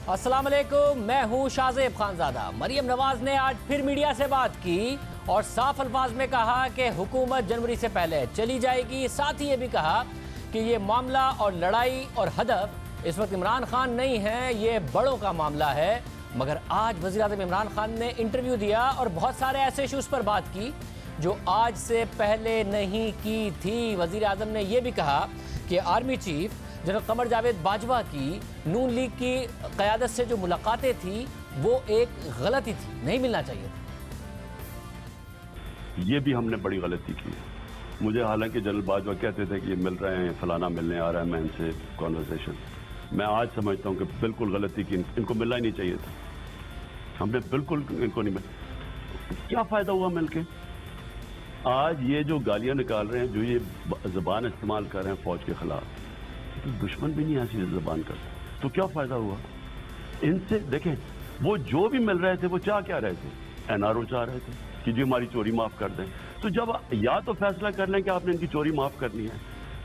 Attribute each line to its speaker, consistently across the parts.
Speaker 1: अस्सलाम वालेकुम, मैं हूं शाहजेब खानजादा। मरियम नवाज ने आज फिर मीडिया से बात की और साफ अल्फाज में कहा कि हुकूमत जनवरी से पहले चली जाएगी। साथ ही ये भी कहा कि ये मामला और लड़ाई और हदफ इस वक्त इमरान खान नहीं है, ये बड़ों का मामला है। मगर आज वज़ीर-ए-आज़म इमरान खान ने इंटरव्यू दिया और बहुत सारे ऐसे इशूज़ पर बात की जो आज से पहले नहीं की थी। वज़ीर-ए-आज़म ने यह भी कहा कि army chief general Qamar Javed Bajwa की नून लीग की क़यादत से जो मुलाकातें थी वो एक गलती थी, नहीं मिलना चाहिए था।
Speaker 2: ये भी हमने बड़ी गलती की। मुझे हालांकि जनरल बाजवा कहते थे कि ये मिल रहे हैं, फलाना मिलने आ रहा है, मैं इनसे कॉन्वर्सेशन, मैं आज समझता हूँ कि बिल्कुल गलती की, इनको मिलना ही नहीं चाहिए था। हमने बिल्कुल इनको नहीं मिल, क्या फ़ायदा हुआ मिलके? आज ये जो गालियाँ निकाल रहे हैं, जो ये ज़बान इस्तेमाल कर रहे हैं फ़ौज के ख़िलाफ़, तो दुश्मन भी नहीं ऐसी ज़बान करता, तो क्या फ़ायदा हुआ इनसे? देखें, वो जो भी मिल रहे थे वो चाह क्या रहे थे? NRO चाह रहे थे कि जी हमारी चोरी माफ़ कर दें। तो जब या तो फैसला कर लें कि आपने इनकी चोरी माफ़ करनी है,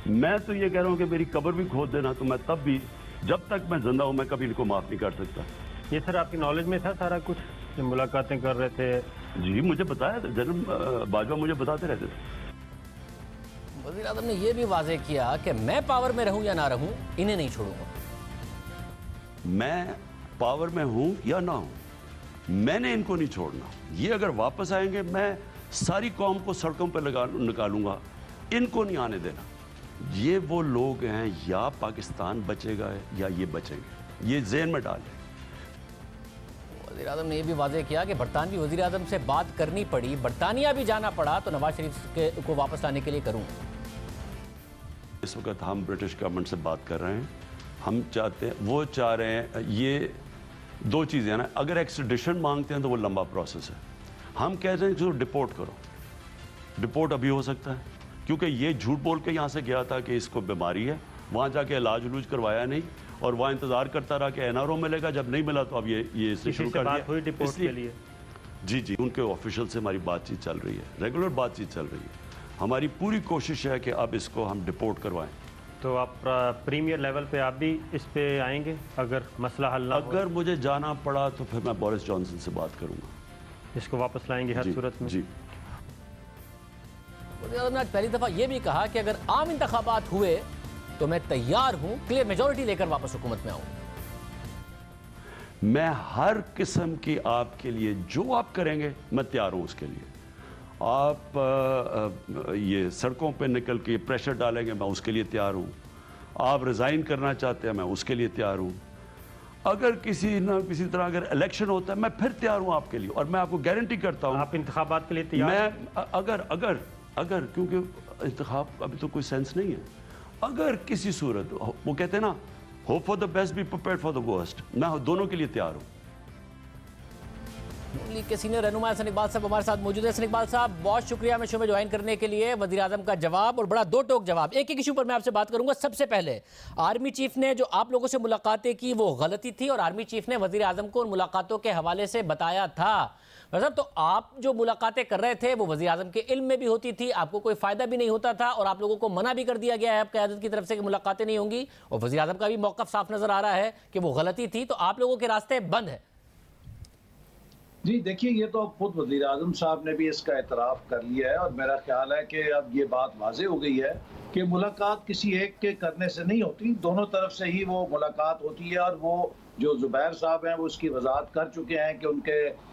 Speaker 2: मैं तो ये कह रहा हूँ कि मेरी कब्र भी खोद देना, तो मैं तब भी, जब तक मैं जिंदा हूँ, मैं कभी इनको माफ़ नहीं कर सकता।
Speaker 3: ये सर आपकी नॉलेज में था सारा कुछ, जो मुलाकातें कर रहे थे?
Speaker 2: जी मुझे बताया, जनरल बाजवा मुझे बताते रहते थे।
Speaker 1: वज़ीर-ए-आज़म ने यह भी वाज़ेह किया कि मैं पावर में रहूं या ना रहूं, इन्हें नहीं छोड़ूंगा।
Speaker 2: मैं पावर में हूं या ना हूं, मैंने इनको नहीं छोड़ना। ये अगर वापस आएंगे, मैं सारी कौम को सड़कों पर निकालूंगा, इनको नहीं आने देना। ये वो लोग हैं, या पाकिस्तान बचेगा या ये बचेंगे, ये ज़हन में डालें।
Speaker 1: वज़ीर-ए-आज़म ने यह भी वाज़ेह किया कि बरतानवी वज़ीर-ए-आज़म से बात करनी पड़ी, बरतानिया भी जाना पड़ा, तो नवाज शरीफ को वापस लाने के लिए करूँगा।
Speaker 2: इस वक्त हम ब्रिटिश गवर्नमेंट से बात कर रहे हैं, हम चाहते हैं, वो चाह रहे हैं, ये दो चीज़ें हैं ना, अगर एक्स्ट्रेडिशन मांगते हैं तो वो लंबा प्रोसेस है। हम कह रहे हैं जो डिपोर्ट करो, डिपोर्ट अभी हो सकता है, क्योंकि ये झूठ बोल के यहाँ से गया था कि इसको बीमारी है, वहाँ जाके इलाज उलूज करवाया नहीं और वहाँ इंतज़ार करता रहा कि NRO मिलेगा, जब नहीं मिला तो अब ये इससे शुरू कर दिया।
Speaker 3: हुई डिपोर्ट के लिए?
Speaker 2: जी, उनके ऑफिशियल से हमारी बातचीत चल रही है, रेगुलर बातचीत चल रही है। हमारी पूरी कोशिश है कि अब इसको हम डिपोर्ट करवाएं।
Speaker 3: तो आप प्रीमियर लेवल पे आप भी इस पे आएंगे अगर मसला हल ना हो?
Speaker 2: अगर मुझे जाना पड़ा तो फिर मैं बोरिस जॉनसन से बात करूंगा,
Speaker 3: इसको वापस लाएंगे हर सूरत में?
Speaker 2: जी।
Speaker 1: वज़ीर-ए-आज़म ने पहली दफ़ा यह भी कहा कि अगर आम इंतखाबात हुए तो मैं तैयार हूं क्लियर मेजॉरिटी लेकर वापस हुकूमत में आऊं।
Speaker 2: मैं हर किस्म की आपके लिए जो आप करेंगे मैं तैयार हूं उसके लिए। आप ये सड़कों पे निकल के प्रेशर डालेंगे, मैं उसके लिए तैयार हूँ। आप रिज़ाइन करना चाहते हैं, मैं उसके लिए तैयार हूँ। अगर किसी न किसी तरह अगर इलेक्शन होता है, मैं फिर तैयार हूँ आपके लिए, और मैं आपको गारंटी करता हूँ
Speaker 3: आप इंतखाबात के लिए तैयार?
Speaker 2: मैं अगर क्योंकि इंतखाब अभी तो कोई सेंस नहीं है, अगर किसी सूरत, वो कहते हैं ना, hope for the best be prepared for the worst, मैं दोनों के लिए तैयार हूँ।
Speaker 1: नून लीग के सीनियर रहनुमा हसन इकबाल साहब हमारे साथ मौजूद है। हसन इकबाल साहब, बहुत शुक्रिया हमें शो में ज्वाइन करने के लिए। वज़ीर-ए-आज़म का जवाब, और बड़ा दो टोक जवाब। एक एक इशू पर मैं आपसे बात करूंगा। सबसे पहले, आर्मी चीफ ने जो आप लोगों से मुलाकातें की वो गलती थी, और आर्मी चीफ ने वज़ीर-ए-आज़म को उन मुलाकातों के हवाले से बताया था। मतलब तो आप जो मुलाकातें कर रहे थे वो वज़ीर-ए-आज़म के इल्म में भी होती थी, आपको कोई फ़ायदा भी नहीं होता था, और आप लोगों को मना भी कर दिया गया है अब क़यादत की तरफ से कि मुलाकातें नहीं होंगी, और वज़ीर-ए-आज़म का भी मौक़िफ़ साफ नज़र आ रहा है कि वो गलती थी, तो आप लोगों के रास्ते बंद है।
Speaker 4: जी देखिए, ये तो खुद वज़ीर-ए-आज़म साहब ने भी इसका एतराफ़ कर लिया है, और मेरा ख्याल है कि अब ये बात वाज़ेह हो गई है कि मुलाकात किसी एक के करने से नहीं होती, दोनों तरफ से ही वो मुलाकात होती है। और वो जो ज़ुबैर साहब हैं वो उसकी वज़ाहत कर चुके हैं कि उनके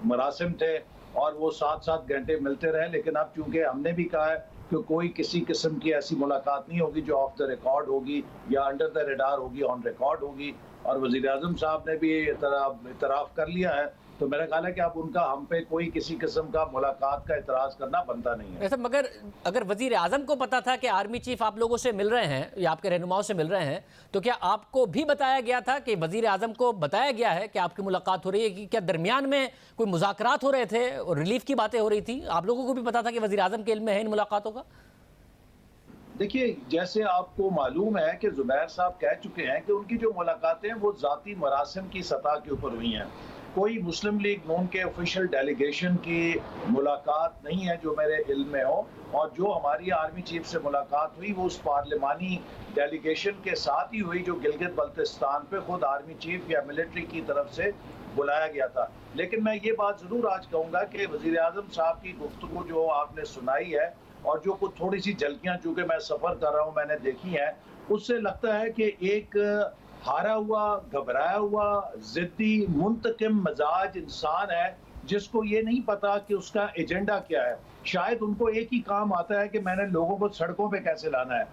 Speaker 4: मरासिम थे और वो 7-7 घंटे मिलते रहे। लेकिन अब चूँकि हमने भी कहा है कि कोई किसी किस्म की ऐसी मुलाकात नहीं होगी जो ऑफ द रिकॉर्ड होगी या अंडर द रडार होगी, ऑन रिकॉर्ड होगी, और वज़ीर-ए-आज़म साहब ने भी इतराफ़ कर लिया है, तो मेरा ख्याल है कि अब उनका हम पे कोई किसी किस्म का मुलाकात का इतराज़ करना बनता नहीं है।
Speaker 1: ऐसा, मगर अगर वज़ीर-ए-आज़म को पता था कि आर्मी चीफ आप लोगों से मिल रहे हैं या आपके रहनुमाओं से मिल रहे हैं, तो क्या आपको भी बताया गया था कि वज़ीर-ए-आज़म को बताया गया है कि आपकी मुलाकात हो रही है? कि क्या दरमियान में कोई मुज़ाकरात हो रहे थे और रिलीफ की बातें हो रही थी? आप लोगों को भी पता था कि वज़ीर-ए-आज़म के इल्म में है इन मुलाकातों का?
Speaker 4: देखिए, जैसे आपको मालूम है कि ज़ुबैर साहब कह चुके हैं कि उनकी जो मुलाकातें हैं वो ज़ाती मरासिम की सतह के ऊपर हुई हैं। कोई मुस्लिम लीग नून के ऑफिशियल डेलीगेशन की मुलाकात नहीं है जो मेरे इल्म में हो, और जो हमारी आर्मी चीफ से मुलाकात हुई वो उस पार्लिमानी डेलीगेशन के साथ ही हुई जो गिलगित बल्तिस्तान पे खुद आर्मी चीफ या मिलिट्री की तरफ से बुलाया गया था। लेकिन मैं ये बात ज़रूर आज कहूँगा कि वज़ीर आज़म साहब की गुफ्तगू जो आपने सुनाई है और जो कुछ थोड़ी सी झलकियाँ चूँकि मैं सफ़र कर रहा हूँ मैंने देखी हैं, उससे लगता है कि एक हारा हुआ, घबराया हुआ, ज़िद्दी, मुंतकिम मिजाज इंसान है जिसको ये नहीं पता कि उसका एजेंडा क्या है। शायद उनको एक ही काम आता है कि मैंने लोगों को सड़कों पे कैसे लाना है।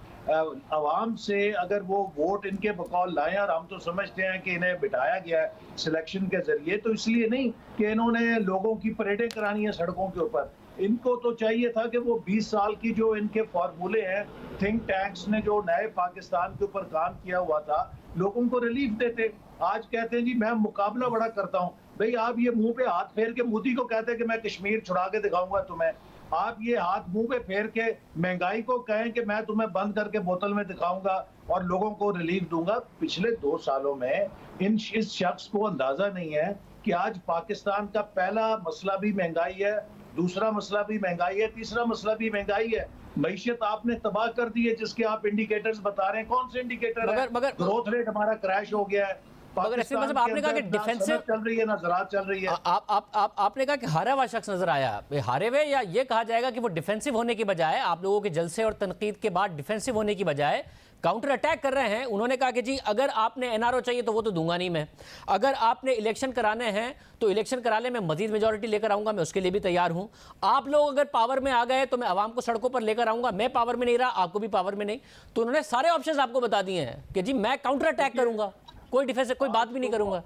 Speaker 4: अवाम से अगर वो वोट इनके बकौल लाएं, और हम तो समझते हैं कि इन्हें बिठाया गया है सिलेक्शन के जरिए, तो इसलिए नहीं कि इन्होंने लोगों की परेडें करानी है सड़कों के ऊपर। इनको तो चाहिए था कि वो 20 साल की जो इनके फार्मूले हैं, थिंक टैंक्स ने जो नए पाकिस्तान के ऊपर काम किया हुआ था, लोगों को रिलीफ देते। आज कहते हैं जी मैं मुकाबला बड़ा करता हूँ। भाई आप ये मुंह पे हाथ फेर के मोदी को कहते हैं कि मैं कश्मीर छुड़ा के दिखाऊंगा तुम्हें। आप ये हाथ मुंह पे फेर के महंगाई को कहें कि मैं तुम्हें बंद करके बोतल में दिखाऊंगा और लोगों को रिलीफ दूंगा। पिछले 2 सालों में इस शख्स को अंदाजा नहीं है कि आज पाकिस्तान का पहला मसला भी महंगाई है, दूसरा मसला भी महंगाई है, तीसरा मसला भी महंगाई है। मईशत आपने तबाह कर दी है, जिसके आप इंडिकेटर्स बता रहे हैं। कौन से इंडिकेटर है? ग्रोथ रेट हमारा क्रैश हो गया है।
Speaker 1: मगर ऐसे मतलब आपने कहा कि डिफेंसिव
Speaker 4: चल रही है ना ज़राअत चल रही है।
Speaker 1: आपने कहा कि हारा हुआ शख्स नजर आया। हारे हुए, या ये कहा जाएगा कि वो डिफेंसिव होने की बजाय, आप लोगों के जलसे और तनकीद के बाद डिफेंसिव होने की बजाय काउंटर अटैक कर रहे हैं। उन्होंने कहा कि जी अगर आपने एनआरओ चाहिए तो वो तो दूंगा नहीं मैं, अगर आपने इलेक्शन कराने हैं तो इलेक्शन कराने में मजीद मेजॉरिटी लेकर आऊंगा, मैं उसके लिए भी तैयार हूं। आप लोग अगर पावर में आ गए तो मैं आवाम को सड़कों पर लेकर आऊंगा, मैं पावर में नहीं रहा, आपको भी पावर में नहीं। तो उन्होंने सारे ऑप्शन आपको बता दिए हैं कि जी मैं काउंटर अटैक करूंगा, कोई डिफेंस कोई बात भी नहीं करूंगा।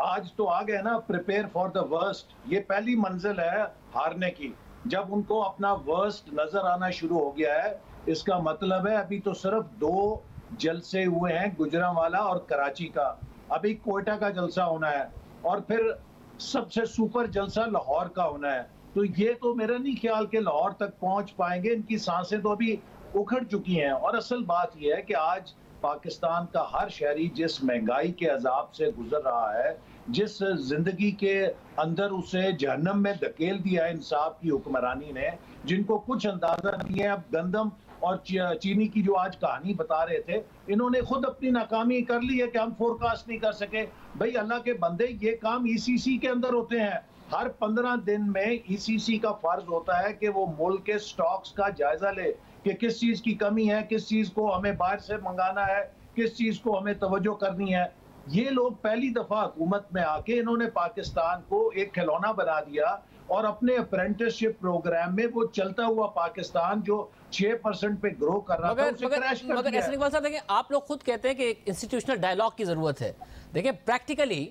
Speaker 4: आज तो आ गए ना, प्रिपेयर फॉर द वर्स्ट। ये पहली मंजिल है हारने की। जब उनको अपना वर्स्ट नजर आना शुरू हो गया है, इसका मतलब है अभी तो सिर्फ 2 जलसे हुए हैं, गुजरांवाला और कराची का। अभी कोयटा का जलसा होना है और फिर सबसे सुपर जलसा लाहौर का होना है। तो ये तो मेरा नहीं ख्याल कि लाहौर तक पहुंच पाएंगे। इनकी सांसें तो अभी उखड़ चुकी हैं। और असल बात यह है कि आज पाकिस्तान का हर शहरी जिस महंगाई के अजाब से गुजर रहा है, जिस जिंदगी के अंदर उसे जहन्नम में धकेल दिया है इंसाफ की हुक्मरानी ने, जिनको कुछ अंदाजा नहीं है। अब गंदम और चीनी की जो आज कहानी बता रहे थे, इन्होंने खुद अपनी नाकामी कर ली है कि हम फोरकास्ट नहीं कर सके। भाई अल्लाह के बंदे, ये काम ईसीसी के अंदर होते हैं। हर 15 दिन में ईसीसी का फर्ज होता है कि वो मुल्क के स्टॉक्स का जायजा ले कि किस चीज की कमी है, किस चीज को हमें बाहर से मंगाना है, किस चीज को हमें तवज्जो करनी है। ये लोग पहली दफा हुकूमत में आके इन्होंने पाकिस्तान को एक खिलौना बना दिया और अपने अप्रेंटिसशिप प्रोग्राम में वो चलता हुआ पाकिस्तान जो 6% पे ग्रो कर रहा था, उसे क्रैश कर दिया।
Speaker 1: मगर ऐसे इकबाल साहब देखिए, आप लोग खुद कहते हैं कि एक इंस्टीट्यूशनल डायलॉग की जरूरत है। देखिए प्रैक्टिकली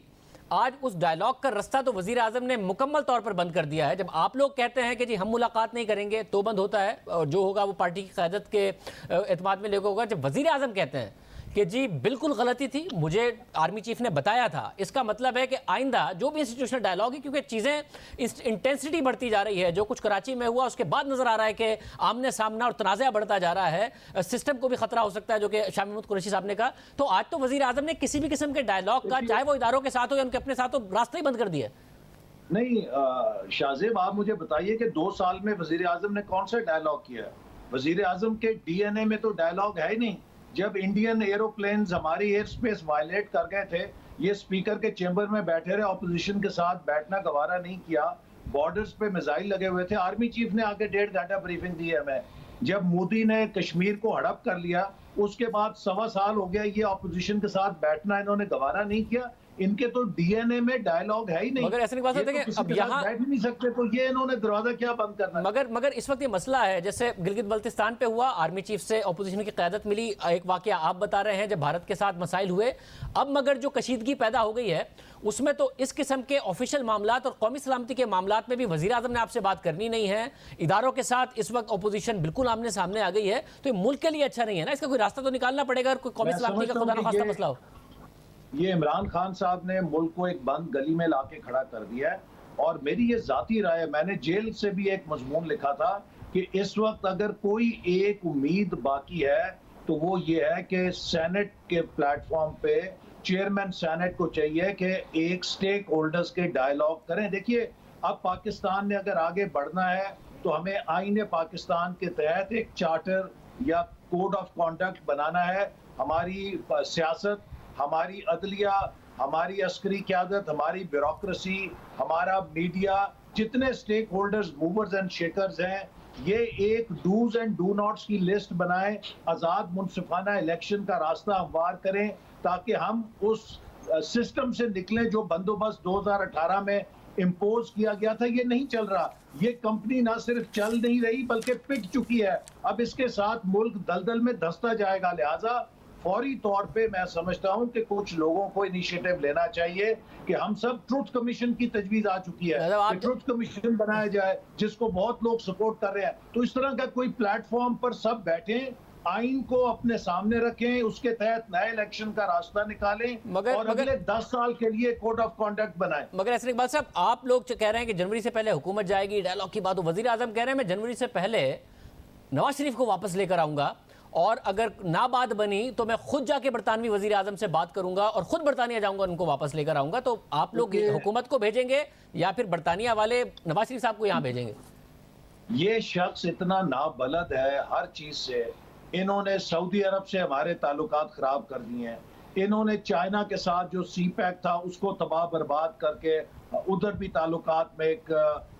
Speaker 1: आज उस डायलॉग का रास्ता तो वजीर आजम ने मुकम्मल तौर पर बंद कर दिया है। जब आप लोग कहते हैं कि जी हम मुलाकात नहीं करेंगे तो बंद होता है, और जो होगा वो पार्टी की क़यादत के एतमाद में लेकर होगा। जब वजीर आजम कहते हैं कि जी बिल्कुल गलती थी, मुझे आर्मी चीफ ने बताया था, इसका मतलब है कि आइंदा जो भी इंस्टीट्यूशनल डायलॉग है, क्योंकि चीज़ें इंटेंसिटी बढ़ती जा रही है, जो कुछ कराची में हुआ उसके बाद नज़र आ रहा है कि आमने सामना और तनाज़ा बढ़ता जा रहा है, सिस्टम को भी खतरा हो सकता है, जो कि शाह महमूद कुरैशी साहब ने कहा। तो आज तो वज़ीर आज़म ने किसी भी किस्म के डायलॉग का, चाहे वो इदारों के साथ हो या उनके अपने साथ हो, रास्ता ही बंद कर दिया।
Speaker 4: नहीं शाहजेब, आप मुझे बताइए कि 2 साल में वजीर आजम ने कौन सा डायलॉग किया है? वजीर आजम के डीएनए में तो डायलॉग है ही नहीं। जब इंडियन एरोप्लेन्स हमारी एयर स्पेस वायलेट कर गए थे, ये स्पीकर के चेंबर में बैठे रहे, ऑपोजिशन के साथ बैठना गवारा नहीं किया, बॉर्डर्स पे मिसाइल लगे हुए थे। आर्मी चीफ ने आके 1.5 घंटा ब्रीफिंग दी है हमें। जब मोदी ने कश्मीर को हड़प कर लिया, उसके बाद 1.25 साल हो गया, ये ऑपोजिशन के साथ बैठना इन्होंने गवारा नहीं किया। इनके तो डीएनए में डायलॉग है ही नहीं।
Speaker 1: मगर ऐसे नहीं बात होती कि अब यहाँ
Speaker 4: बैठ नहीं सकते, तो ये इन्होंने दरवाजा क्या बंद करना है?
Speaker 1: मगर इस वक्त ये मसला है, जैसे गिलगित बल्तिस्तान पे हुआ, आर्मी चीफ से अपोजिशन की क़यादत मिली, एक वाकया आप बता रहे हैं जब भारत के साथ मसाइल हुए। अब मगर जो कशीदगी पैदा हो गई है उसमें तो इस किस्म के ऑफिशियल मामलात और कौमी सलामती के मामलात में भी वज़ीर आज़म ने आपसे बात करनी नहीं है। इदारों के साथ इस वक्त अपोजिशन बिल्कुल आमने सामने आ गई है, तो ये मुल्क के लिए अच्छा नहीं है ना। इसका कोई रास्ता तो निकालना पड़ेगा, कोई कौमी सलामती का खुदा न खास्ता मसला हो।
Speaker 4: ये इमरान खान साहब ने मुल्क को एक बंद गली में लाके खड़ा कर दिया है। और मेरी ये जाती राय है, मैंने जेल से भी एक मजमून लिखा था कि इस वक्त अगर कोई एक उम्मीद बाकी है तो वो ये है कि सेनेट के प्लेटफॉर्म पे चेयरमैन सेनेट को चाहिए कि एक स्टेक होल्डर्स के डायलॉग करें। देखिए, अब पाकिस्तान ने अगर आगे बढ़ना है तो हमें आईन पाकिस्तान के तहत एक चार्टर या कोड ऑफ कॉन्डक्ट बनाना है। हमारी सियासत, हमारी अदलिया, हमारी अस्करी क़यादत, हमारी ब्यूरोक्रेसी, हमारा मीडिया, जितने stakeholders, movers and shakers हैं, ये एक डूज एंड डू नॉट्स की लिस्ट बनाएं, आज़ाद मुनसिफाना इलेक्शन का रास्ता हमवार करें, ताकि हम उस सिस्टम से निकलें जो बंदोबस्त 2018 में इम्पोज किया गया था। ये नहीं चल रहा। ये कंपनी ना सिर्फ चल नहीं रही बल्कि पिट चुकी है। अब इसके साथ मुल्क दलदल में धंसता जाएगा। लिहाजा फौरी तौर पे मैं समझता हूं कि कुछ लोगों को इनिशिएटिव लेना चाहिए कि हम सब ट्रुथ कमीशन की तजवीज आ चुकी है कि ट्रुथ कमीशन बनाया जाए, जिसको बहुत लोग सपोर्ट कर रहे हैं। तो इस तरह का कोई प्लेटफॉर्म पर सब बैठे, आइन को अपने सामने रखें, उसके तहत नए इलेक्शन का रास्ता निकालें और अगले 10 साल के लिए कोड ऑफ कॉन्डक्ट बनाएं।
Speaker 1: मगर ऐसे इकबाल साहब, आप लोग कह रहे हैं कि जनवरी से पहले हुकूमत जाएगी, डायलॉग की बात हो। वजीर आजम कह रहे हैं मैं जनवरी से पहले नवाज शरीफ को वापस लेकर आऊंगा, और अगर ना बात बनी तो मैं खुद जाके बरतानवी वजीर आजम से बात करूंगा और खुद बरतानिया जाऊंगा, उनको वापस लेकर आऊंगा। तो आप लोग हुकूमत को भेजेंगे या फिर बरतानिया वाले नवाज शरीफ साहब को यहाँ भेजेंगे?
Speaker 4: ये शख्स इतना नाबलद है हर चीज से। इन्होंने सऊदी अरब से हमारे ताल्लुकात खराब कर दिए हैं। इन्होंने चाइना के साथ जो सी पैक था उसको तबाह बर्बाद करके उधर भी ताल्लुकात में एक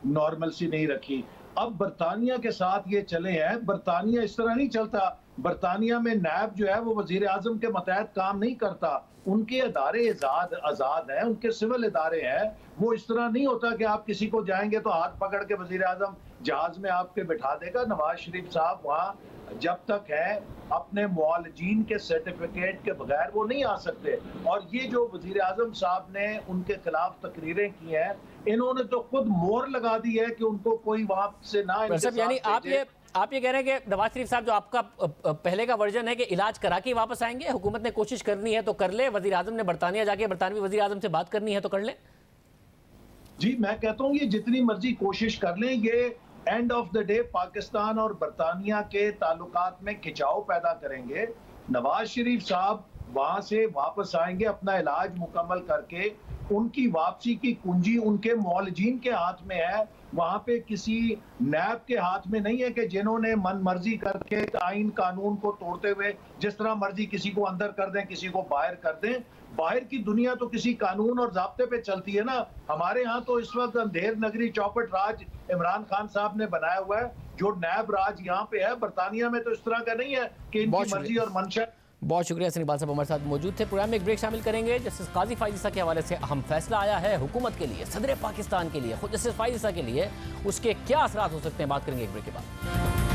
Speaker 4: नॉर्मल सी नहीं रखी। अब बरतानिया के साथ ये चले हैं। बरतानिया इस तरह नहीं चलता। बरतानिया में नैब जो है वो वजीर आजम के मतहत काम नहीं करता। उनके अदारे आज़ाद हैं, उनके सिविल इदारे हैं। वो इस तरह नहीं होता कि आप किसी को जाएंगे तो हाथ पकड़ के वजीर आजम जहाज में आपके बिठा देगा। नवाज शरीफ साहब वहाँ जब तक है अपने मुआलजीन के सर्टिफिकेट के बगैर वो नहीं आ सकते। और ये जो वजीर आजम साहब ने उनके खिलाफ तकरीरें की हैं, इन्होंने तो खुद मोहर लगा दी है कि उनको कोई वहां से ना।
Speaker 1: यानी आप ये कह रहे हैं कि नवाज शरीफ साहब जो आपका पहले का वर्जन है कि इलाज करा के वापस आएंगे, हुकूमत ने कोशिश करनी है तो कर ले, वजीर आजम ने बरतानिया जाके बरतानवी वजीर आजम से बात करनी है तो कर ले।
Speaker 4: जी, मैं कहता हूँ ये जितनी मर्जी कोशिश कर लें, ये end of the day Pakistan और बरतानिया के ताल्लुकात में खिंचाव पैदा करेंगे। नवाज शरीफ साहब वहां से वापस आएंगे अपना इलाज मुकम्मल करके। उनकी वापसी की कुंजी उनके मौलजीन के हाथ में है, वहां पे किसी नैब के हाथ में नहीं है कि जिन्होंने मन मर्जी करके आइन कानून को तोड़ते हुए जिस तरह मर्जी किसी को अंदर कर दें, किसी को बाहर कर दें। बाहर की दुनिया तो किसी कानून और ज़ाब्ते पे चलती है ना। हमारे यहाँ तो इस वक्त अंधेर नगरी चौपट राज इमरान खान साहब ने बनाया हुआ है। जो नैब राज यहाँ पे है, बरतानिया में तो इस तरह का नहीं है कि इनकी मर्जी और मंशा।
Speaker 1: बहुत शुक्रिया। इकबाल साहब हमारे साथ मौजूद थे। प्रोग्राम में एक ब्रेक शामिल करेंगे। जस्टिस काजी फाइज ईसा के हवाले से अहम फैसला आया है हुकूमत के लिए, सदर पाकिस्तान के लिए, खुद जस्टिस फाइज ईसा के लिए, उसके क्या असरात हो सकते हैं, बात करेंगे एक ब्रेक के बाद।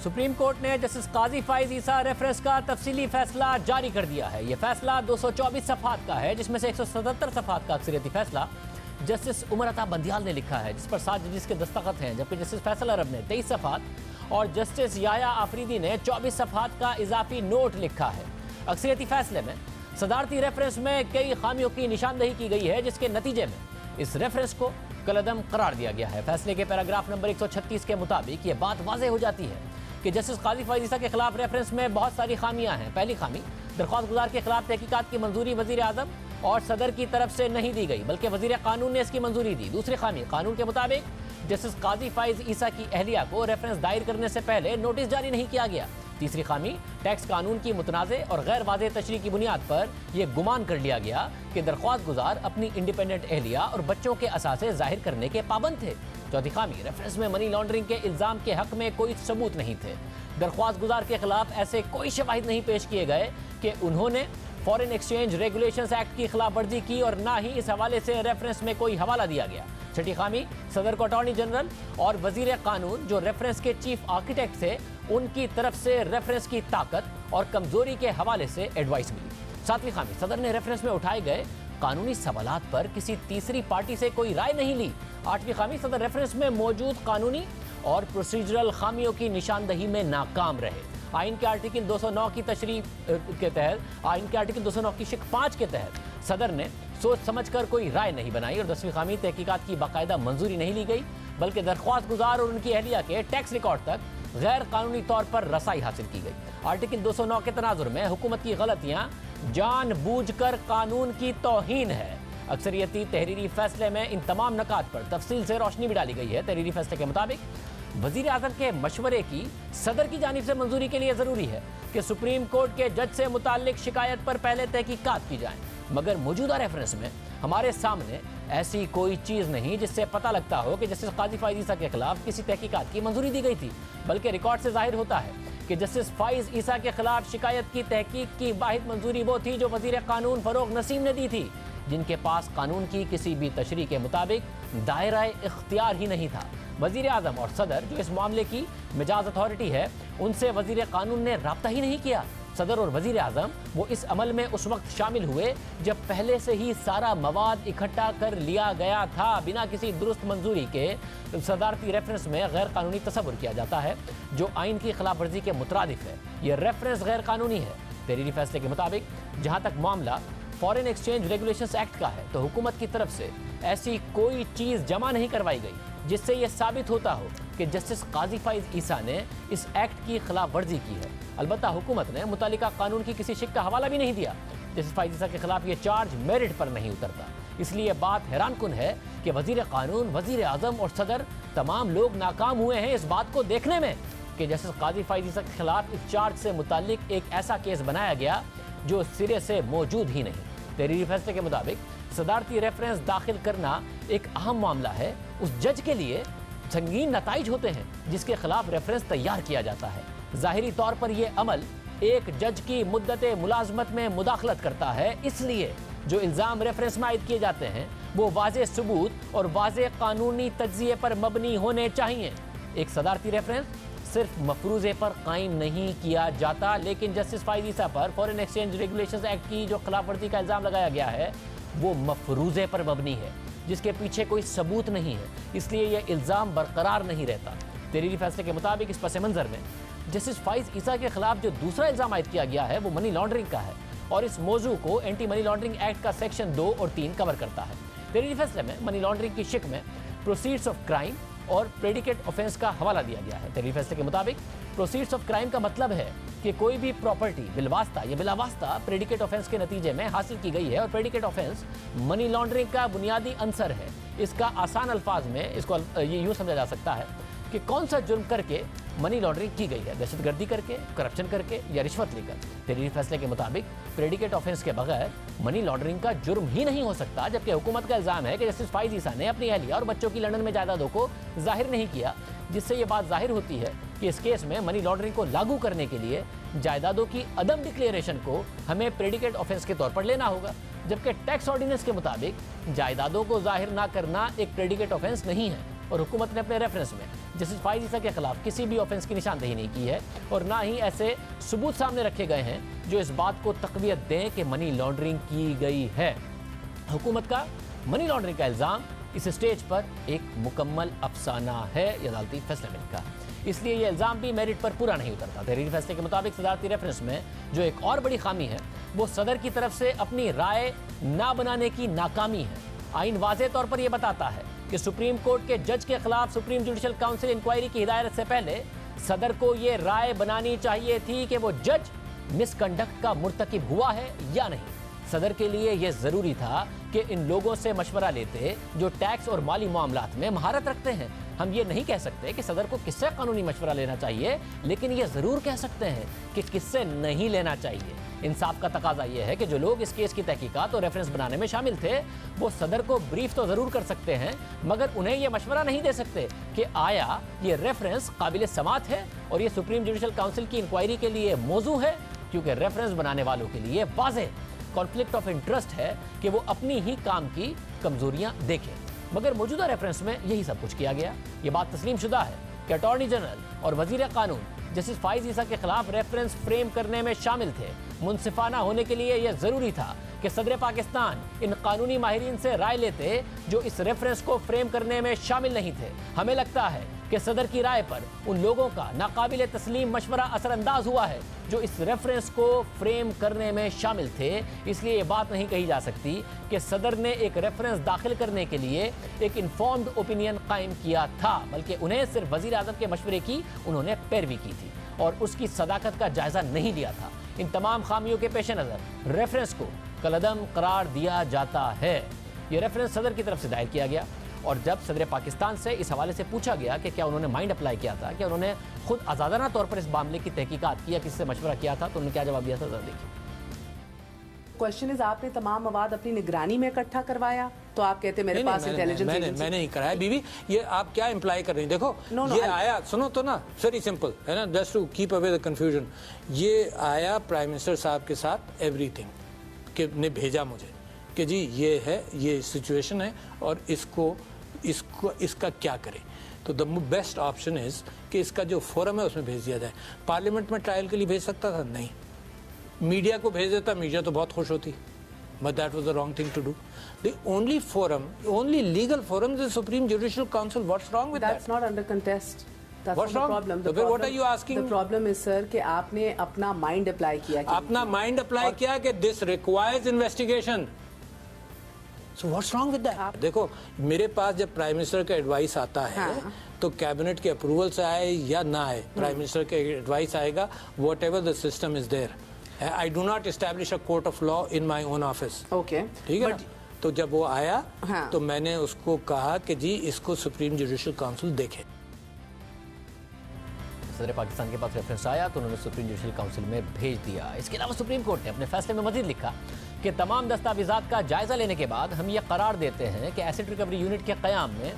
Speaker 1: सुप्रीम कोर्ट ने जस्टिस काजी फाइज ईसा रेफरेंस का तफसीली फैसला जारी कर दिया है। यह फैसला 224 सफ़हात का है, जिसमें से 177 सफ़हात का अक्सरियती फैसला जस्टिस उमर अता बंदियाल ने लिखा है, जिस पर 7 जजेस के दस्तखत हैं, जबकि जस्टिस फैसल अरब ने 23 सफ़हात और जस्टिस याया आफरीदी ने 24 सफ़हात का इजाफी नोट लिखा है। अक्सरियती फैसले में सदारती रेफरेंस में कई खामियों की निशानदही की गई है, जिसके नतीजे में इस रेफरेंस को कलअदम करार दिया गया है। फैसले के पैराग्राफ नंबर 136 के मुताबिक ये बात वाज़ेह हो जाती है कि जस्टिस काजी फाइज ईसा के खिलाफ रेफरेंस में बहुत सारी खामियां हैं। पहली खामी, दरख्वास्त गुजार के खिलाफ तहकीकात की मंजूरी वजीर आजम और सदर की तरफ से नहीं दी गई, बल्कि वजीर कानून ने इसकी मंजूरी दी। दूसरी खामी, कानून के मुताबिक जस्टिस काजी फाइज ईसा की अहलिया को रेफरेंस दायर करने से पहले नोटिस जारी नहीं किया गया। तीसरी खामी, टैक्स कानून की मुतनाज़े और गैर वाज़ेह तशरीह की बुनियाद पर यह गुमान कर लिया गया कि दरख्वास्त गुजार अपनी इंडिपेंडेंट अहलिया और बच्चों के असासे जाहिर करने के पाबंद थे। चौथी खामी, रेफरेंस में मनी लॉन्ड्रिंग के इल्ज़ाम के हक में कोई सबूत नहीं थे। दरख्वास्त गुजार के खिलाफ ऐसे कोई शवाहिद नहीं पेश किए गए कि उन्होंने फॉरेन एक्सचेंज रेगुलेशंस एक्ट की खिलाफवर्जी की, और ना ही इस हवाले से रेफरेंस में कोई हवाला दिया गया। छठी खामी, सदर को अटॉर्नी जनरल और वजीर कानून जो रेफरेंस के चीफ आर्किटेक्ट थे, उनकी तरफ से रेफरेंस की ताकत और कमजोरी के हवाले से एडवाइस मिली। सातवीं खामी, सदर ने रेफरेंस में उठाए गए कानूनी सवालात पर किसी तीसरी पार्टी से कोई राय नहीं ली। आठवीं खामी, सदर रेफरेंस में मौजूद कानूनी और प्रोसीजरल खामियों की निशानदही में नाकाम रहे। आइन के आर्टिकल 209 की तशरीह के तहत, आइन के आर्टिकल 209 की शिक 5 के तहत सदर ने सोच समझकर कोई राय नहीं बनाई और 10वीं खामी तहकीकात की बाकायदा मंजूरी नहीं ली गई, बल्कि दरख्वास्त गुजार और उनकी अहलिया के टैक्स रिकॉर्ड तक गैर कानूनी तौर पर रसाई हासिल की गई। आर्टिकल 209 के तनाजुर में हुकूमत की गलतियां जानबूझकर कानून की तौहीन है। अक्सरियती तहरीरी फैसले में इन तमाम नकात पर तफसील से रोशनी भी डाली गई है। तहरीरी फैसले के मुताबिक वजीर आजम के मशवरे की सदर की जानिब से मंजूरी के लिए ज़रूरी है कि सुप्रीम कोर्ट के जज से मुताल्लिक शिकायत पर पहले तहकीकात की जाए, मगर मौजूदा रेफरेंस में हमारे सामने ऐसी कोई चीज़ नहीं जिससे पता लगता हो कि जस्टिस काजी फाइज ईसा के खिलाफ किसी तहकीकात की मंजूरी दी गई थी, बल्कि रिकॉर्ड से जाहिर होता है कि जस्टिस फाइज ईसा के खिलाफ शिकायत की तहकीक की वाहिद मंजूरी वो थी जो वजीर कानून फरोग नसीम ने दी थी, जिनके पास कानून की किसी भी तशरीह के मुताबिक दायरा इख्तियार ही नहीं था। वजीर आजम और सदर जो इस मामले की मिजाज अथॉरिटी है, उनसे वजीर कानून ने राब्ता ही नहीं किया। सदर और वजीर आजम वो इस अमल में उस वक्त शामिल हुए जब पहले से ही सारा मवाद इकट्ठा कर लिया गया था। बिना किसी दुरुस्त मंजूरी के सदारती रेफरेंस में गैर कानूनी तस्वुर किया जाता है जो आइन की खिलाफ वर्जी के मुतरादिफ है। यह रेफरेंस गैर कानूनी है। तहरीरी फैसले के मुताबिक जहाँ तक मामला फॉरेन एक्सचेंज रेगुलेशंस एक्ट का है, तो हुकूमत की तरफ से ऐसी कोई चीज़ जमा नहीं करवाई गई जिससे यह साबित होता हो कि जस्टिस काजी फाइज ईसा ने इस एक्ट की खिलाफ वर्जी की है। अलबत्ता हुकूमत ने मुतालिका कानून की किसी शिक का हवाला भी नहीं दिया। जस्टिस फाइज ईसा के खिलाफ ये चार्ज मेरिट पर नहीं उतरता। इसलिए बात हैरानकुन है कि वजीर कानून, वजीर आजम और सदर तमाम लोग नाकाम हुए हैं इस बात को देखने में कि जस्टिस काजी फाइज ईसा के खिलाफ इस चार्ज से मुतालिक एक ऐसा केस बनाया गया जो सिरे से मौजूद ही नहीं। तहरीरी फैसले के मुताबिक सदारती रेफरेंस दाखिल करना एक अहम मामला है। उस जज के लिए संगीन नताइज होते हैं जिसके खिलाफ रेफरेंस तैयार किया जाता है। ज़ाहिरी तौर पर यह अमल एक जज की मुद्दत मुलाजमत में मुदाखलत करता है, इसलिए जो इल्ज़ाम रेफरेंस में आयद किए जाते हैं वो वाज़े सबूत और वाज़े कानूनी तज्ज़िये पर मबनी होने चाहिए। एक सदारती रेफरेंस सिर्फ मफरूज़े पर कायम नहीं किया जाता, लेकिन जस्टिस फाइज ईसा पर फॉरेन एक्सचेंज रेगुलेशंस एक्ट की जो खिलाफ वर्जी का इल्ज़ाम लगाया गया है वो मफरूज़े पर मबनी है जिसके पीछे कोई सबूत नहीं है, इसलिए यह इल्ज़ाम बरकरार नहीं रहता। तहरीरी फैसले के मुताबिक इस पस मंज़र में जस्टिस फाइज ईसा के खिलाफ जो दूसरा इल्ज़ाम आयद किया गया है वो मनी लॉन्ड्रिंग का है और इस मौजू को एंटी मनी लॉन्ड्रिंग एक्ट का सेक्शन 2 और 3 कवर करता है। तहरीरी फैसले में मनी लॉन्ड्रिंग की शिक में प्रोसीड्स ऑफ क्राइम और प्रेडिकेट ऑफेंस का हवाला दिया गया है। तहरीरी फैसले के मुताबिक प्रोसीड्स ऑफ क्राइम का मतलब है कि कोई भी प्रॉपर्टी बिलवास्ता या बिलावास्ता प्रेडिकेट ऑफेंस के नतीजे में हासिल की गई है और प्रेडिकेट ऑफेंस मनी लॉन्ड्रिंग का बुनियादी अंसर है। इसका आसान अल्फाज में इसको ये यूँ समझा जा सकता है कि कौन सा जुर्म करके मनी लॉन्ड्रिंग की गई है, दहशतगर्दी करके, करप्शन करके या रिश्वत लेकर। तहरीरी फैसले के मुताबिक प्रेडिकेट ऑफेंस के बगैर मनी लॉन्ड्रिंग का जुर्म ही नहीं हो सकता, जबकि हुकूमत का इल्ज़ाम है कि जस्टिस फाइज ईसा ने अपनी अहलिया और बच्चों की लंदन में जायदादों को जाहिर नहीं किया, जिससे ये बात जाहिर होती है कि इस केस में मनी लॉन्ड्रिंग को लागू करने के लिए जायदादों की अदम डिक्लेरेशन को हमें प्रेडिकेट ऑफेंस के तौर पर लेना होगा, जबकि टैक्स ऑर्डिनेंस के मुताबिक जायदादों को जाहिर ना करना एक प्रेडिकेट ऑफेंस नहीं है। और हुकूमत ने अपने रेफरेंस में जस्टिस फाइज ईसा के खिलाफ किसी भी ऑफेंस की निशानदेही नहीं की है और ना ही ऐसे सबूत सामने रखे गए हैं जो इस बात को तक़वियत दें कि मनी लॉन्ड्रिंग की गई है। हुकूमत का मनी लॉन्ड्रिंग का इल्ज़ाम इस स्टेज पर एक मुकम्मल अफसाना है, ये अदालती फैसले में लिखा है, इसलिए ये इल्ज़ाम भी मेरिट पर पूरा नहीं उतरता। तहरीरी फैसले के मुताबिक सदारती रेफरेंस में जो एक और बड़ी खामी है वो सदर की तरफ से अपनी राय ना बनाने की नाकामी है। आइन वाज़े तौर पर यह बताता है कि सुप्रीम कोर्ट के जज के खिलाफ सुप्रीम जुडिशल काउंसिल इंक्वायरी की हिदायत से पहले सदर को ये राय बनानी चाहिए थी कि वो जज मिसकंडक्ट का मुर्तकिब हुआ है या नहीं। सदर के लिए यह ज़रूरी था कि इन लोगों से मशवरा लेते जो टैक्स और माली मामलात में महारत रखते हैं। हम ये नहीं कह सकते कि सदर को किससे कानूनी मशवरा लेना चाहिए, लेकिन ये ज़रूर कह सकते हैं कि किससे नहीं लेना चाहिए। इंसाफ का तकाजा यह है कि जो लोग इस केस की तहकीकात और रेफरेंस बनाने में शामिल थे वो सदर को ब्रीफ तो ज़रूर कर सकते हैं, मगर उन्हें यह मशवरा नहीं दे सकते कि आया ये रेफरेंस काबिल समात है और ये सुप्रीम जुडिशल काउंसिल की इंक्वायरी के लिए मौजू है, क्योंकि रेफरेंस बनाने वालों के लिए वाज़ेह कॉन्फ्लिक्ट ऑफ इंटरेस्ट है कि वो अपनी ही काम की कमजोरियां देखें। मगर मौजूदा रेफरेंस में यही सब कुछ किया गया। ये बात तस्लीम शुदा है कि अटॉर्नी जनरल और वजीर कानून जस्टिस फाइज ईसा के खिलाफ रेफरेंस फ्रेम करने में शामिल थे। मुनसिफाना होने के लिए यह ज़रूरी था कि सदर पाकिस्तान इन कानूनी माहिरीन से राय लेते जो इस रेफरेंस को फ्रेम करने में शामिल नहीं थे। हमें लगता है कि सदर की राय पर उन लोगों का नाकाबिले तस्लीम मशवरा असरअंदाज हुआ है जो इस रेफरेंस को फ्रेम करने में शामिल थे। इसलिए ये बात नहीं कही जा सकती कि सदर ने एक रेफरेंस दाखिल करने के लिए एक इन्फॉर्म्ड ओपिनियन कायम किया था, बल्कि उन्हें सिर्फ वजीर आज़म के मशवरे की उन्होंने पैरवी की थी और उसकी सदाकत का जायजा नहीं लिया था। इन तमाम खामियों के पेश नज़र रेफरेंस को कलअदम करार दिया जाता है। ये रेफरेंस सदर की तरफ से दायर किया गया और जब सदर पाकिस्तान से इस हवाले से पूछा गया कि क्या उन्होंने माइंड अप्लाई किया था, क्या उन्होंने खुद आज़ादाना तौर पर इस मामले की तहकीकात की या किससे मशवरा किया था, तो उन्होंने क्या जवाब दिया था, जरा देखिए।
Speaker 5: क्वेश्चन इज, आपने तमाम मवाद अपनी निगरानी में इकट्ठा करवाया, तो आप कहते मेरे पास इंटेलिजेंस
Speaker 6: मैंने नहीं कराया बीबी। ये आप क्या इम्प्लाई कर रही हैं? देखो ये आया, सुनो तो ना, वेरी सिंपल है ना, just to keep away the confusion. ये आया प्राइम मिनिस्टर साहब के साथ एवरीथिंग के ने भेजा मुझे कि जी ये है, ये सिचुएशन है और इसका क्या करें। तो द बेस्ट ऑप्शन इज कि इसका जो फोरम है उसमें भेज दिया जाए। पार्लियामेंट में ट्रायल के लिए भेज सकता था, नहीं। मीडिया को भेज देता, मीडिया तो बहुत खुश होती, but that was the wrong thing to do. The only forum, only legal forum is Supreme Judicial Council. What's wrong with that?
Speaker 5: That's not under contest. That's
Speaker 6: What's
Speaker 5: not the
Speaker 6: wrong?
Speaker 5: problem.
Speaker 6: So what are you asking?
Speaker 5: The problem is, sir, कि आपने अपना mind apply किया।
Speaker 6: अपना mind apply किया कि this requires investigation. So what's wrong with that? देखो मेरे पास जब प्राइम मिनिस्टर का एडवाइस आता है तो कैबिनेट के अप्रूवल से आए या ना आए, प्राइम मिनिस्टर का एडवाइस आएगा। Whatever the system is there, I do not establish a court of law in my own office.
Speaker 5: Okay,
Speaker 6: ठीक है ना? तो जब वो आया तो मैंने उसको कहा कि जी इसको सुप्रीम जुडिशियल काउंसिल देखे।
Speaker 1: सदर पाकिस्तान के पास रेफरेंस आया तो उन्होंने सुप्रीम जुडिशियल काउंसिल में भेज दिया। इसके अलावा सुप्रीम कोर्ट ने अपने फैसले में मजीद लिखा कि तमाम दस्तावेजात का जायजा लेने के बाद हम ये करार देते हैं कि एसिड रिकवरी यूनिट के क़याम में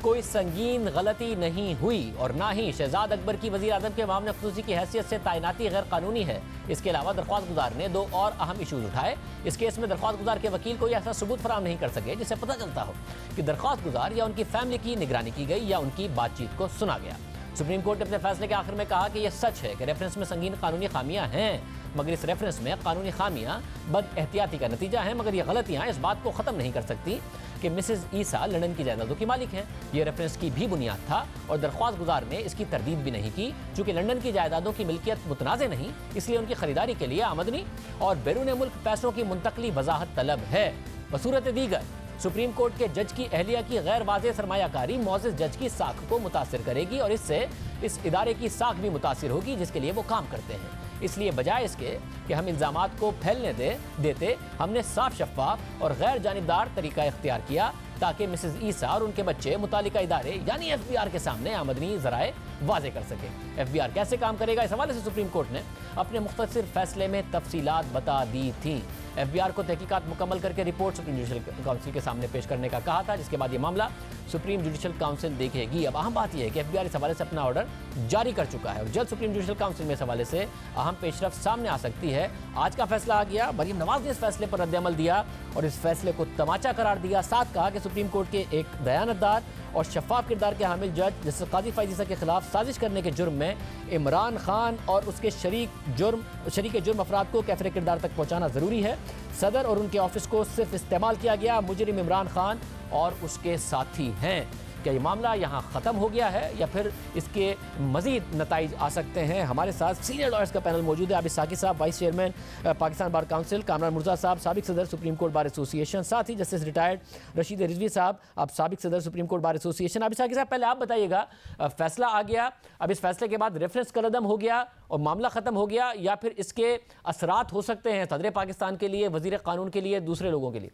Speaker 1: कोई संगीन गलती नहीं हुई और ना ही शहजाद अकबर की वज़ीर आज़म के मामले ख़ुसूसी की हैसियत से तैनाती गैर कानूनी है। इसके अलावा दरख्वास्त गुजार ने दो और अहम इशूज़ उठाए। इस केस में दरख्वास्त गुजार के वकील कोई ऐसा सबूत फराहम नहीं कर सके जिससे पता चलता हो कि दरख्वास्त गुजार या उनकी फैमिली की निगरानी की गई या उनकी बातचीत को सुना गया। सुप्रीम कोर्ट ने अपने फैसले के आखिर में कहा कि यह सच है कि रेफरेंस में संगीन कानूनी खामियां हैं, मगर इस रेफरेंस में कानूनी खामियां बद एहतियाती का नतीजा है, मगर ये गलतियां इस बात को ख़त्म नहीं कर सकती कि मिसेस ईसा लंदन की जायदादों की मालिक हैं। ये रेफरेंस की भी बुनियाद था और दरख्वास्त गुजार ने इसकी तरदीद भी नहीं की। चूँकि लंदन की जायदादों की मिल्कियत मुतनाज़ नहीं, इसलिए उनकी खरीदारी के लिए आमदनी और बैरून मुल्क पैसों की मुंतकली वजाहत तलब है। बसूरत दीगर सुप्रीम कोर्ट के जज की अहलिया की गैर वाज़ेह सरमायाकारी मौज़िज़ जज की साख को मुतासिर करेगी और इससे इस इदारे की साख भी मुतासिर होगी जिसके लिए वो काम करते हैं। इसलिए बजाय इसके कि हम इल्ज़ामात को फैलने देते हमने साफ शफाफ और गैर जानिबदार तरीका इख्तियार किया ताकि मिसेस ईसा और उनके बच्चे मुतालिका इदारे यानी FBI के सामने आमदनी ज़राए वाज़े कर सकें। FBI कैसे काम करेगा, इस हवाले से सुप्रीम कोर्ट ने अपने मुख्तसर फैसले में तफसीलात बता दी थी। FBI को तहकीकात मुकम्मल करके रिपोर्ट सुप्रीम जुडिशियल काउंसिल के सामने पेश करने का कहा था, जिसके बाद ये मामला सुप्रीम जुडिशियल काउंसिल देखेगी। अब अहम बात यह है कि FBI इस हवाले से अपना ऑर्डर जारी कर चुका है और जल्द सुप्रीम जुडिशियल काउंसिल में इस हवाले से अहम पेशरफ्त सामने आ सकती है। आज का फैसला आ गया, मरीम नवाज ने इस फैसले पर रद्द-ए-अमल दिया और इस फैसले को तमाचा करार दिया। साथ कहा कि सुप्रीम कोर्ट के एक दयानतदार और शफाफ किरदार के हामिल जज जस्टिस काजी फैज़ ईसा के खिलाफ साजिश करने के जुर्म में इमरान खान और उसके शरीक जुर्म अफराद को कैफरे किरदार तक पहुँचाना ज़रूरी है। सदर और उनके ऑफिस को सिर्फ इस्तेमाल किया गया। मुजरिम इमरान खान और उसके साथी हैं। क्या ये मामला यहाँ ख़त्म हो गया है या फिर इसके मज़ीद नताइज आ सकते हैं? हमारे साथ सीनियर लॉयर्स का पैनल मौजूद है। आबिद साकी साहब, vice chairman Pakistan bar council, Kamran Mirza साहब, साबिक सदर सुप्रीम कोर्ट बार एसोसिएशन, साथ ही जस्टिस रिटायर्ड रशीद रिजवी साहब, आप साबिक सदर supreme court bar association. Abid Saqi साहब, पहले आप बताइएगा, फैसला आ गया, अब इस फैसले के बाद रेफरेंस कलअदम हो गया और मामला ख़त्म हो गया या फिर इसके असरात हो सकते हैं सदर पाकिस्तान के लिए, वज़ीर कानून के लिए, दूसरे लोगों के लिए?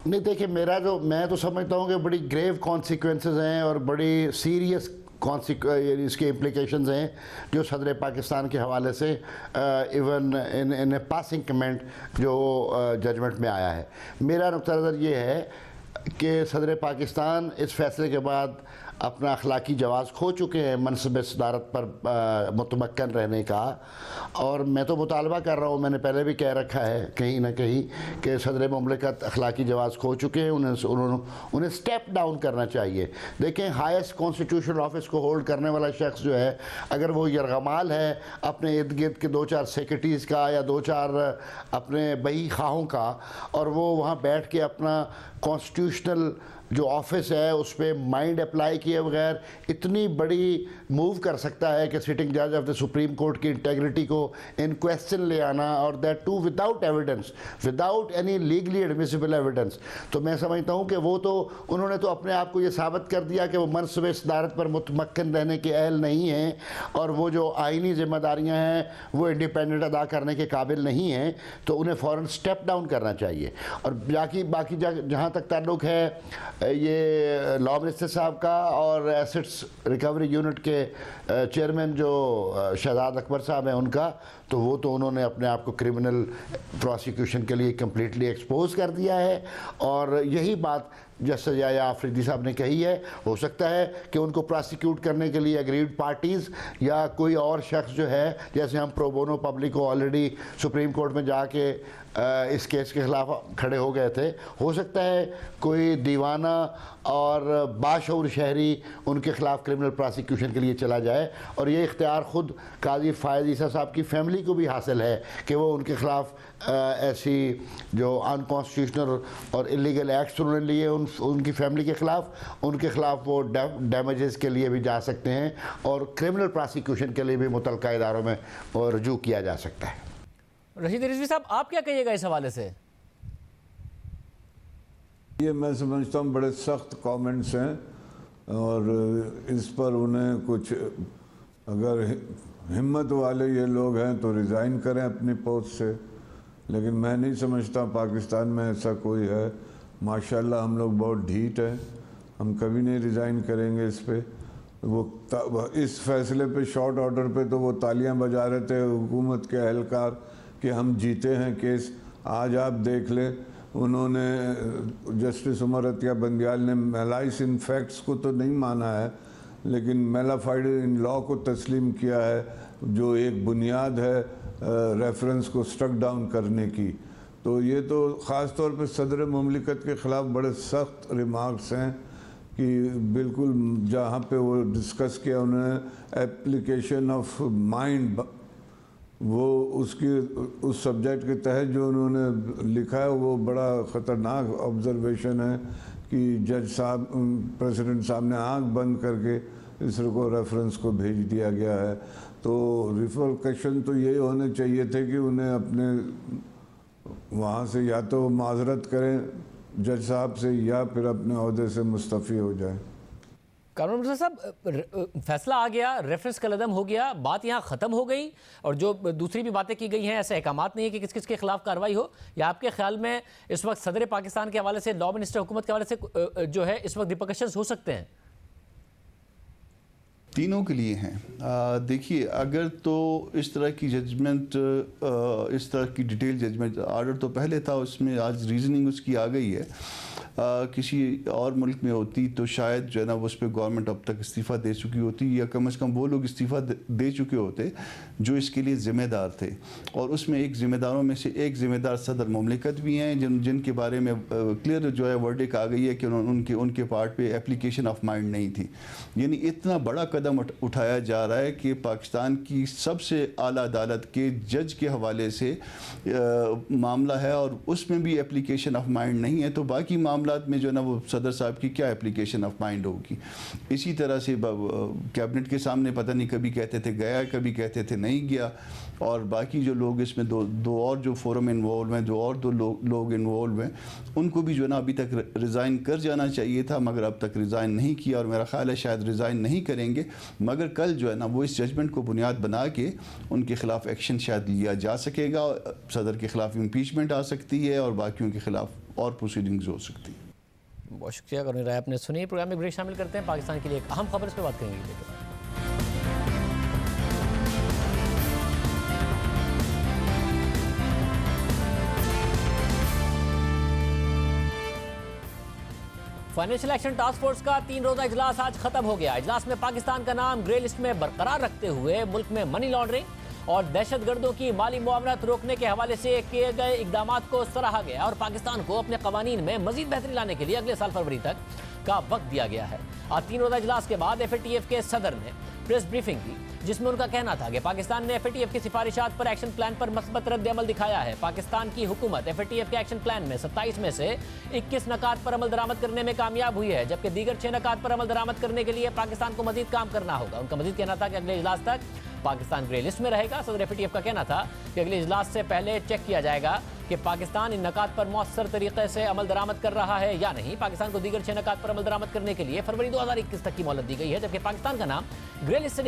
Speaker 7: नहीं, देखिए मैं तो समझता हूँ कि बड़ी ग्रेव कॉन्सिक्वेंसेस हैं और बड़ी सीरियस इसके इम्प्लिकेशंस हैं जो सदर पाकिस्तान के हवाले से even in a passing comment जो जजमेंट में आया है। मेरा नुक्ता नज़र ये है कि सदर पाकिस्तान इस फैसले के बाद अपना अखलाकी जवाज़ खो चुके हैं मनसब सदारत पर मुतमक्कन रहने का। और मैं तो मुतालबा कर रहा हूँ, मैंने पहले भी कह रखा है कहीं ना कहीं कि सदर मुमलिकत अखलाकी जवाज़ खो चुके हैं, उन्हें स्टेप डाउन करना चाहिए। देखें, हाईएस्ट कॉन्स्टिट्यूशनल ऑफिस को होल्ड करने वाला शख्स जो है, अगर वो यरगमाल है अपने इर्द गिर्द के 2-4 सेक्रेटरीज़ का या 2-4 अपने बही खाहों का, और वो वहाँ बैठ के अपना कॉन्स्टिट्यूशनल जो ऑफिस है उस पर माइंड अप्लाई किए बगैर इतनी बड़ी मूव कर सकता है कि सिटिंग जज ऑफ द सुप्रीम कोर्ट की इंटेग्रिटी को इन क्वेश्चन ले आना, और that too without evidence, without any legally admissible evidence. तो मैं समझता हूँ कि वो तो उन्होंने तो अपने आप को ये साबित कर दिया कि वो मनसब सदारत पर मुतमक्कन रहने के अहल नहीं हैं, और वो जो आइनी जिम्मेदारियाँ हैं वो इंडिपेंडेंट अदा करने के काबिल नहीं हैं। तो उन्हें फ़ौरन स्टेप डाउन करना चाहिए। और बाकी जहाँ तक ताल्लुक़ है ये लॉ मिनिस्टर साहब का और एसेट्स रिकवरी यूनिट के चेयरमैन जो शहजाद अकबर साहब हैं उनका, तो वो तो उन्होंने अपने आप को क्रिमिनल प्रोसिक्यूशन के लिए कम्प्लीटली एक्सपोज कर दिया है। और यही बात जस्टिस याया आफरीदी साहब ने कही है। हो सकता है कि उनको प्रोसिक्यूट करने के लिए अग्रीड पार्टीज़ या कोई और शख्स जो है, जैसे हम प्रो बोनो पब्लिक को ऑलरेडी सुप्रीम कोर्ट में जाके इस केस के ख़िलाफ़ खड़े हो गए थे, हो सकता है कोई दीवाना और बाशऊर शहरी उनके ख़िलाफ़ क्रिमिनल प्रोसिक्यूशन के लिए चला जाए। और ये इख्तियार ख़ुद काजी फ़ायज़ ईसा साहब की फैमिली को भी हासिल है कि वो उनके ख़िलाफ़ ऐसी जो अनकॉन्स्टिट्यूशनल और इलीगल एक्ट्स उन्होंने लिए उनकी फैमिली के ख़िलाफ़, उनके ख़िलाफ़ वो डैमेजेस के लिए भी जा सकते हैं और क्रिमिनल प्रोसिक्यूशन के लिए भी मुतल्लिक़ा इदारों में रुजू किया जा सकता है।
Speaker 1: रशीद रिजवी साहब, आप क्या कहिएगा इस हवाले से?
Speaker 8: ये मैं समझता हूँ बड़े सख्त कमेंट्स हैं, और इस पर उन्हें कुछ, अगर हिम्मत वाले ये लोग हैं तो रिज़ाइन करें अपनी पोस्ट से। लेकिन मैं नहीं समझता पाकिस्तान में ऐसा कोई है। माशाल्लाह हम लोग बहुत ढीठ हैं, हम कभी नहीं रिज़ाइन करेंगे इस पे। वो इस फैसले पे शॉर्ट ऑर्डर पे तो वो तालियां बजा रहे थे हुकूमत के एहलकार कि हम जीते हैं केस। आज आप देख लें, उन्होंने जस्टिस उमर अतिया बंदियाल ने मेलाइस इन फैक्ट्स को तो नहीं माना है, लेकिन मेलाफाइड इन लॉ को तस्लीम किया है, जो एक बुनियाद है रेफरेंस को स्ट्रक डाउन करने की। तो ये तो ख़ास तौर पे सदर मुमलिकत के ख़िलाफ़ बड़े सख्त रिमार्क्स हैं कि बिल्कुल जहाँ पे वो डिस्कस किया उन्होंने एप्लीकेशन ऑफ माइंड, वो उस सब्जेक्ट के तहत जो उन्होंने लिखा है वो बड़ा ख़तरनाक ऑब्जर्वेशन है कि जज साहब, प्रेसिडेंट साहब ने आंख बंद करके इस को रेफरेंस को भेज दिया गया है। तो रिफरकशन तो यही होने चाहिए थे कि उन्हें अपने वहाँ से या तो माजरत करें जज साहब से या फिर अपने ओहदे से मुस्तफ़ी हो जाए।
Speaker 1: कानून मिनिस्टर साहब, फैसला आ गया, रेफरेंस का कदम हो गया, बात यहाँ ख़त्म हो गई, और जो दूसरी भी बातें की गई हैं ऐसे अहकामात नहीं है कि किस किस के खिलाफ कार्रवाई हो, या आपके ख्याल में इस वक्त सदर पाकिस्तान के हवाले से, लॉ मिनिस्टर हुकूमत के हवाले से जो है इस वक्त रिपरकशंस हो सकते हैं?
Speaker 9: तीनों के लिए हैं। देखिए, अगर तो इस तरह की जजमेंट, इस तरह की डिटेल जजमेंट, आर्डर तो पहले था, उसमें आज रीजनिंग उसकी आ गई है। किसी और मुल्क में होती तो शायद जो है ना उस पर गवर्नमेंट अब तक इस्तीफ़ा दे चुकी होती, या कम से कम वो लोग इस्तीफ़ा दे चुके होते जो इसके लिए ज़िम्मेदार थे। और उसमें एक ज़िम्मेदारों में से एक ज़िम्मेदार सदर मुमलिकत भी हैं, जिनके बारे में क्लियर जो है वर्डिक आ गई है कि उनके पार्ट पे एप्लीकेशन ऑफ माइंड नहीं थी। यानी इतना बड़ा कदम उठाया जा रहा है कि पाकिस्तान की सबसे आला अदालत के जज के हवाले से मामला है और उसमें भी एप्लीकेशन ऑफ माइंड नहीं है, तो बाकी मामला में जो है ना वो सदर साहब की क्या एप्लीकेशन ऑफ माइंड होगी। इसी तरह से कैबिनेट के सामने पता नहीं कभी कहते थे गया, कभी कहते थे नहीं गया, और बाकी जो लोग इसमें दो और जो फोरम इन्वॉल्व हैं, दो और दो लोग इन्वॉल्व हैं, उनको भी जो है ना अभी तक रिज़ाइन कर जाना चाहिए था, मगर अब तक रिज़ाइन नहीं किया, और मेरा ख्याल है शायद रिज़ाइन नहीं करेंगे। मगर कल जो है ना वो इस जजमेंट को बुनियाद बना के उनके ख़िलाफ़ एक्शन शायद लिया जा सकेगा। सदर के ख़िलाफ़ इम्पीचमेंट आ सकती है और बाकियों के ख़िलाफ़ और प्रोसीडिंग्स हो सकती है।
Speaker 1: बहुत शुक्रिया कानूनी राय आपने सुनी। प्रोग्राम में ब्रेक शामिल करते हैं, पाकिस्तान के लिए एक अहम खबर इस पर बात करेंगे। फाइनेंशियल एक्शन टास्क फोर्स का 3 रोजा इजलास आज खत्म हो गया। इजलास में पाकिस्तान का नाम ग्रे लिस्ट में बरकरार रखते हुए मुल्क में मनी लॉन्ड्रिंग और दहशतगर्दों की माली मुआवनत रोकने के हवाले से किए गए इकदाम को सराहा गया और पाकिस्तान को अपने कवानीन में मजीद बेहतरी लाने के लिए अगले साल फरवरी तक का वक्त दिया गया है। आज 3 रोजा इजलास के बाद FATF के सदर ने प्रेस ब्रीफिंग की, जिसमें उनका कहना था कि पाकिस्तान ने FATF की सिफारिशात पर एक्शन प्लान पर मस्बत रद्द अमल दिखाया है। पाकिस्तान की हुकूमत FATF के एक्शन प्लान में 27 में से 21 नकात पर अमल दरामद करने में कामयाब हुई है, जबकि दीगर 6 नकात पर अमल दरामद करने के लिए पाकिस्तान को मजीद काम करना होगा। उनका मजीद कहना था कि अगले इजलास तक पाकिस्तान ग्रे लिस्ट में रहेगा। सदर FATF का कहना था कि अगले इजलास से पहले चेक किया जाएगा कि पाकिस्तान इन नकात पर मौसर तरीके से अमल दरामद कर रहा है या नहीं। पाकिस्तान को दीगर 6 नकात पर अमल दरामद करने के लिए फरवरी 2021 तक की मोहलत दी गई है, जबकि पाकिस्तान का नाम ग्रे लिस्ट से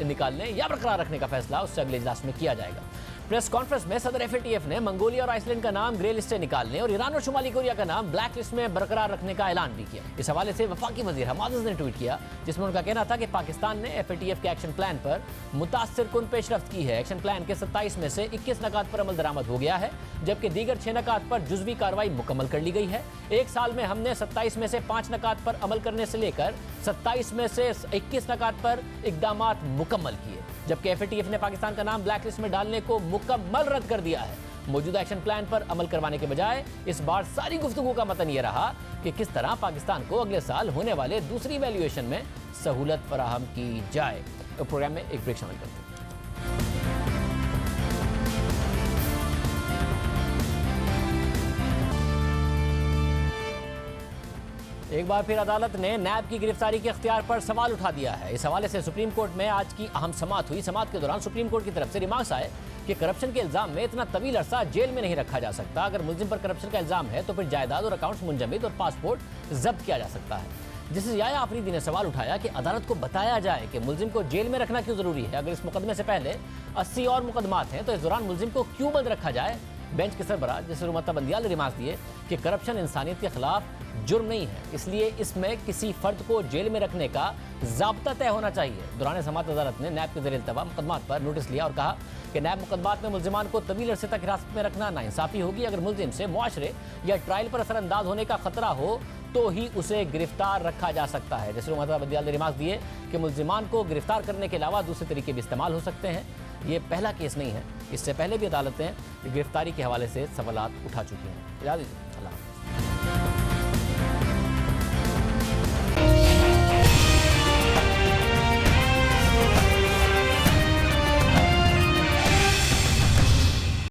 Speaker 1: निकालने या बरकरार रखने का फैसला उससे अगले इजलास में किया जाएगा। प्रेस कॉन्फ्रेंस में सदर FATF ने मंगोलिया और आइसलैंड का नाम ग्रे लिस्ट से निकालने और ईरान और शुमाली कोरिया का नाम ब्लैक लिस्ट में बरकरार रखने का ऐलान भी किया। इस हवाले से वफाकी वजीर हमाद ने ट्वीट किया, जिसमें उनका कहना था कि पाकिस्तान ने FATF के एक्शन प्लान पर मुतासिर कुन पेशरफ्त की है। एक्शन प्लान के 27 में से 21 नकात पर अमल दरामद हो गया है, जबकि दीगर 6 नकात पर जुज़वी कार्रवाई मुकम्मल कर ली गई है। एक साल में हमने 27 में से 5 नकात पर अमल करने से लेकर 27 में से 21 नकात पर इकदामात मुकम्मल किए, जबकि FATF ने पाकिस्तान का नाम ब्लैक लिस्ट में डालने को मुकम्मल रद्द कर दिया है। मौजूदा एक्शन प्लान पर अमल करवाने के बजाय इस बार सारी गुफ्तगू का मतन ये रहा कि किस तरह पाकिस्तान को अगले साल होने वाले दूसरी वैल्यूएशन में सहूलत फराहम की जाए। तो प्रोग्राम में एक ब्रेक शामिल करते हैं। एक बार फिर अदालत ने नैब की गिरफ्तारी के इख्तियार पर सवाल उठा दिया है। इस हवाले से सुप्रीम कोर्ट में आज की अहम समाअत हुई। समाअत के दौरान सुप्रीम कोर्ट की तरफ से रिमार्क्स आए कि करप्शन के इल्जाम में इतना तवील अरसा जेल में नहीं रखा जा सकता। अगर मुलजिम पर करप्शन का इल्जाम है तो फिर जायदाद और अकाउंट्स मुंजमद और पासपोर्ट जब्त किया जा सकता है। जिससे याया आफरीदी ने सवाल उठाया कि अदालत को बताया जाए कि मुलजिम को जेल में रखना क्यों जरूरी है। अगर इस मुकदमे से पहले 80 और मुकदमात हैं तो इस दौरान मुलजिम को क्यों बंद रखा जाए। बेंच के सरबराह जैसे रुमत्ता बंदियाल ने रिमार्क दिए कि करप्शन इंसानियत के खिलाफ जुर्म नहीं है, इसलिए इसमें किसी फर्द को जेल में रखने का ज़ाब्ता तय होना चाहिए। दौरान समाअत अदालत ने नैब के ज़रिए इल्तवा मुकदमात पर नोटिस लिया और कहा कि नैब मुकदमात में मुलजिमान को तवील अरसे तक हिरासत में रखना नाइंसाफ़ी होगी। अगर मुलजिम से मुआशरे या ट्रायल पर असरअंदाज होने का खतरा हो तो ही उसे गिरफ्तार रखा जा सकता है। जैसे रुमत्ता बंदियाल ने रिमार्क दिए कि मुलजिमान को गिरफ्तार करने के अलावा दूसरे तरीके भी इस्तेमाल हो सकते हैं। ये पहला केस नहीं है, इससे पहले भी अदालतें गिरफ्तारी के हवाले से सवालात उठा चुकी हैं। इजाज़त दीजिए।